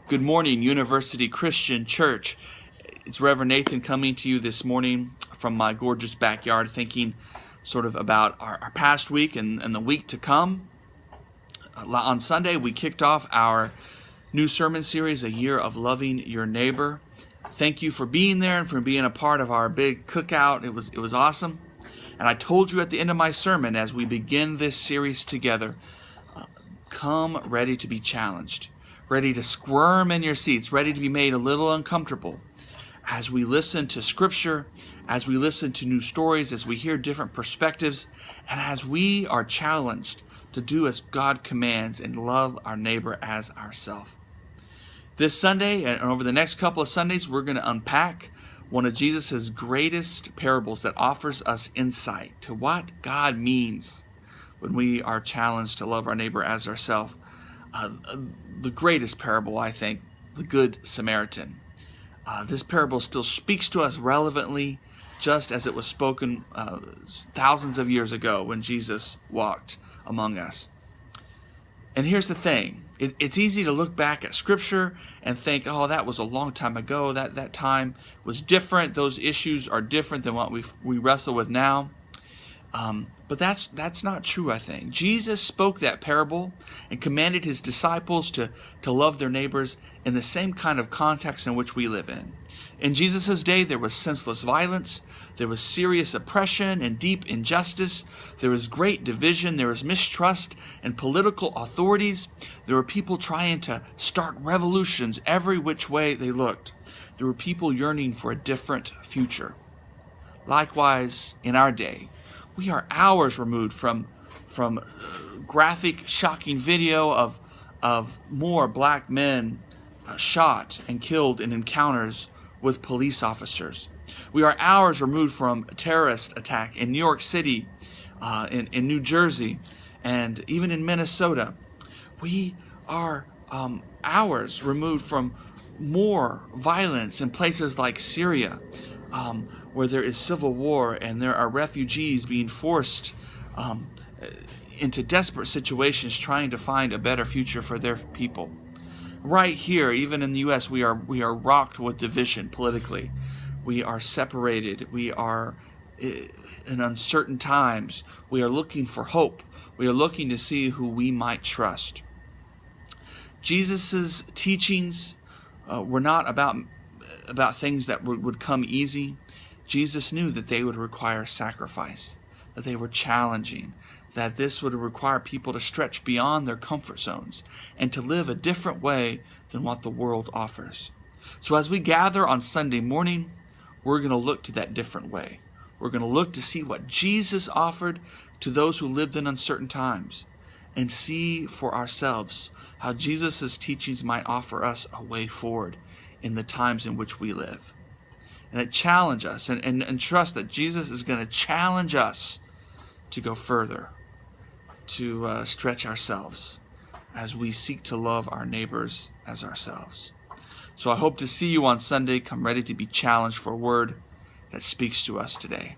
Good morning, University Christian Church. It's Reverend Nathan coming to you this morning from my gorgeous backyard, thinking sort of about our past week and the week to come. On Sunday, we kicked off our new sermon series, A Year of Loving Your Neighbor. Thank you for being there and for being a part of our big cookout. It was awesome. And I told you at the end of my sermon, as we begin this series together, come ready to be challenged, ready to squirm in your seats, ready to be made a little uncomfortable as we listen to Scripture, as we listen to new stories, as we hear different perspectives, and as we are challenged to do as God commands and love our neighbor as ourselves. This Sunday and over the next couple of Sundays, we're going to unpack one of Jesus' greatest parables that offers us insight to what God means when we are challenged to love our neighbor as ourselves. The greatest parable, I think, the Good Samaritan. This parable still speaks to us relevantly, just as it was spoken thousands of years ago when Jesus walked among us. And here's the thing. It's easy to look back at Scripture and think, oh, that was a long time ago. That time was different. Those issues are different than what we wrestle with now. But that's not true, I think. Jesus spoke that parable and commanded his disciples to love their neighbors in the same kind of context in which we live in. In Jesus' day, there was senseless violence, there was serious oppression and deep injustice, there was great division, there was mistrust and political authorities. There were people trying to start revolutions every which way they looked. There were people yearning for a different future. Likewise, in our day, we are hours removed from graphic, shocking video of more black men shot and killed in encounters with police officers. We are hours removed from a terrorist attack in New York City, in New Jersey, and even in Minnesota. We are hours removed from more violence in places like Syria, where there is civil war and there are refugees being forced into desperate situations trying to find a better future for their people. Right here, even in the U.S., we are rocked with division politically. We are separated. We are in uncertain times. We are looking for hope. We are looking to see who we might trust. Jesus' teachings were not about things that would come easy. Jesus knew that they would require sacrifice, that they were challenging, that this would require people to stretch beyond their comfort zones and to live a different way than what the world offers. So as we gather on Sunday morning, we're going to look to that different way. We're going to look to see what Jesus offered to those who lived in uncertain times and see for ourselves how Jesus' teachings might offer us a way forward in the times in which we live. And challenge us and trust that Jesus is going to challenge us to go further, to stretch ourselves as we seek to love our neighbors as ourselves. So I hope to see you on Sunday. Come ready to be challenged for a word that speaks to us today.